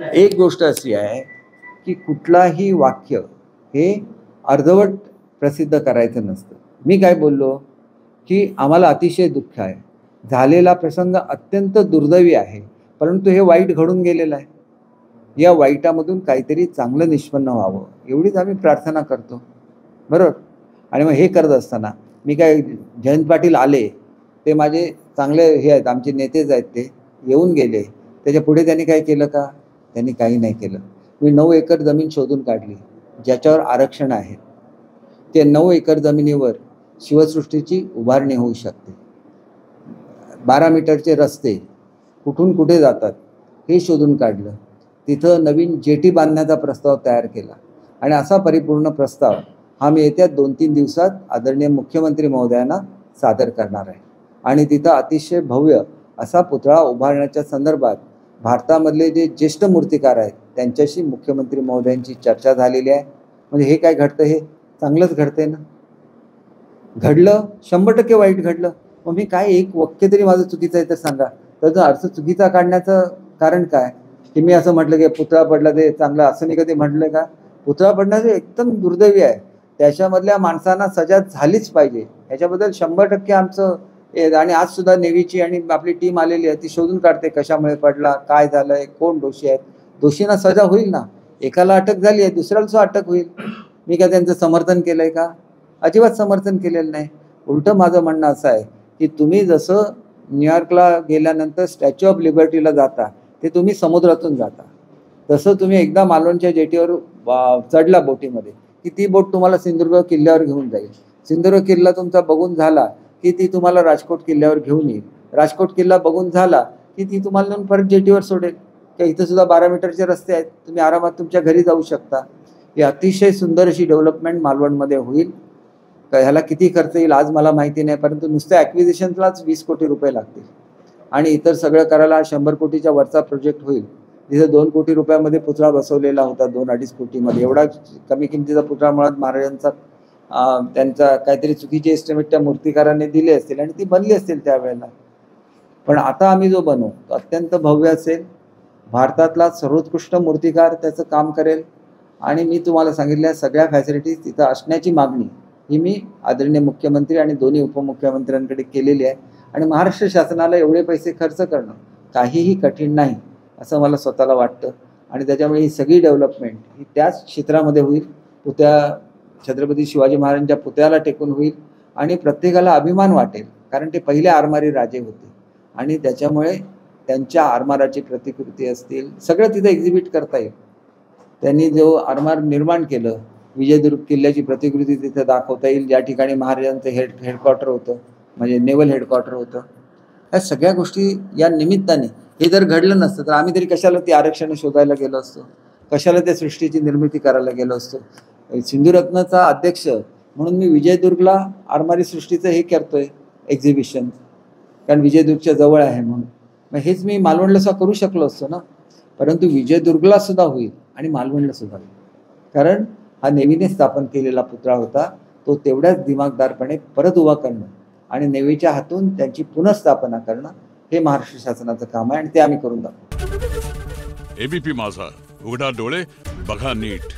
एक गोष्ट अशी आहे की कुठलाही वाक्य हे अर्धवट प्रसिद्ध करायचं नसतं. मी काय बोललो की आम्हाला अतिशय दुःख आहे, झालेला प्रसंग अत्यंत दुर्दैवी आहे, परंतु हे वाईट घडून गेलेलं आहे. या वाईटामधून काहीतरी चांगलं निष्पन्न व्हावं एवढीच आम्ही प्रार्थना करतो, बरोबर. आणि मग हे करत असताना मी काय, जयंत पाटील आले, ते माझे चांगले हे आहेत, आमचे नेतेच आहेत, ते येऊन गेले, त्याच्या पुढे त्यांनी काय केलं का? त्यांनी काही नाही केलं. मी 9 एकर जमीन शोधून काढली ज्याच्यावर आरक्षण आहे. ते 9 एकर जमिनीवर शिवसृष्टीची उभारणी होऊ शकते. 12 मीटरचे रस्ते कुठून कुठे जातात हे शोधून काढलं. तिथं नवीन जेटी बांधण्याचा प्रस्ताव तयार केला आणि असा परिपूर्ण प्रस्ताव हा मी येत्या 2-3 दिवसात आदरणीय मुख्यमंत्री महोदयांना सादर करणार आहे. आणि तिथं अतिशय भव्य असा पुतळा उभारण्याच्या संदर्भात भारतामधले जे ज्येष्ठ मूर्तिकार आहेत त्यांच्याशी मुख्यमंत्री महोदयांची चर्चा झालेली आहे. म्हणजे हे काय घडतं, हे चांगलंच घडतंय ना. घडलं 100% वाईट घडलं, मग मी काय एक वाक्य तरी माझं चुकीचं आहे तर सांगा. त्याचा अर्थ चुकीचा काढण्याचं कारण काय की मी असं म्हटलं की पुतळा पडला ते चांगलं, असं नाही कधी म्हटलं का? पुतळा पडण्याचं एकदम दुर्दैवी आहे, त्याच्यामधल्या माणसांना सजा झालीच पाहिजे, ह्याच्याबद्दल 100% आमचं. आणि आज सुद्धा नेव्हीची आणि आपली टीम आलेली आहे, ती शोधून काढते कशामुळे पडला, काय झालंय, कोण दोषी आहेत. दोषींना सजा होईल ना. एकाला अटक झाली आहे, दुसऱ्याला सुद्धा अटक होईल. मी काय त्यांचं समर्थन केलंय का? अजिबात समर्थन केलेलं नाही. उलटं माझं म्हणणं असं आहे की तुम्ही जसं न्यूयॉर्कला गेल्यानंतर स्टॅच्यू ऑफ लिबर्टीला जाता, ते तुम्ही समुद्रातून जाता, तसं तुम्ही एकदा मालवणच्या जेटीवर चढला बोटीमध्ये की ती बोट तुम्हाला सिंधुदुर्ग किल्ल्यावर घेऊन जाईल. सिंधुदुर्ग किल्ला तुमचा बघून झाला की ती तुम्हाला राजकोट किल्ल्यावर घेऊन येईल. राजकोट किल्ला बघून झाला की ती तुम्हाला नेऊन परत जेटीवर सोडेल. की इथं सुद्धा 12 मीटरचे रस्ते आहेत, तुम्ही आरामात तुमच्या घरी जाऊ शकता. ही अतिशय सुंदर अशी डेव्हलपमेंट मालवणमध्ये होईल. ह्याला किती खर्च येईल आज मला माहिती नाही, परंतु नुसत्या ॲक्विजिशनलाच 20 कोटी रुपये लागतील आणि इतर सगळं करायला 100 कोटीच्या वरचा प्रोजेक्ट होईल. तिथे 2 कोटी रुपयामध्ये पुतळा बसवलेला होता, 2-2.5 कोटीमध्ये. एवढा कमी किमतीचा पुतळा मुळात महाराजांचा त्यांचा काहीतरी चुकीचे एस्टिमेट त्या मूर्तिकारांनी दिले असतील आणि ती बनली असतील त्यावेळेला. पण आता आम्ही जो बनवू तो अत्यंत भव्य असेल, भारतातला सर्वोत्कृष्ट मूर्तिकार त्याचं काम करेल. आणि मी तुम्हाला सांगितल्या सगळ्या फॅसिलिटीज तिथं असण्याची मागणी ही मी आदरणीय मुख्यमंत्री आणि दोन्ही उपमुख्यमंत्र्यांकडे केलेली आहे. आणि महाराष्ट्र शासनाला एवढे पैसे खर्च करणं काहीही कठीण नाही असं मला स्वतःला वाटतं. आणि त्याच्यामुळे ही सगळी डेव्हलपमेंट ही त्याच क्षेत्रामध्ये होईल. छत्रपती शिवाजी महाराजांच्या पुतळ्याला टेकून होईल आणि प्रत्येकाला अभिमान वाटेल, कारण ते पहिले आरमारी राजे होते आणि त्याच्यामुळे त्यांच्या आरमाराची प्रतिकृती असतील सगळं तिथं एक्झिबिट करता येईल. त्यांनी जो आरमार निर्माण केलं, विजयदुर्ग किल्ल्याची प्रतिकृती तिथं दाखवता येईल, ज्या ठिकाणी महाराजांचं हेडक्वार्टर होतं, म्हणजे नेव्हल हेडक्वार्टर होतं. ह्या सगळ्या गोष्टी या निमित्ताने, हे जर घडलं नसतं तर आम्ही तरी कशाला ती आरक्षणं शोधायला गेलो असतो, कशाला त्या सृष्टीची निर्मिती करायला गेलो असतो. सिंधुरत्नाचा अध्यक्ष म्हणून मी विजयदुर्गला आरमारी सृष्टीचं हे करतोय एक्झिबिशन, कारण विजयदुर्गच्या जवळ आहे म्हणून. मग हेच मी मालवणला सुद्धा करू शकलो असतो ना, परंतु विजयदुर्गला सुद्धा होईल आणि मालवणला सुद्धा होईल, कारण हा नेव्हीने स्थापन केलेला पुतळा होता. तो तेवढ्याच दिमागदारपणे परत उभा करणं आणि नेव्हीच्या हातून त्यांची पुनर्स्थापना करणं हे महाराष्ट्र शासनाचं काम आहे आणि ते आम्ही करून दाखवू. एबीपी माझा, उघडा डोळे बघा नीट.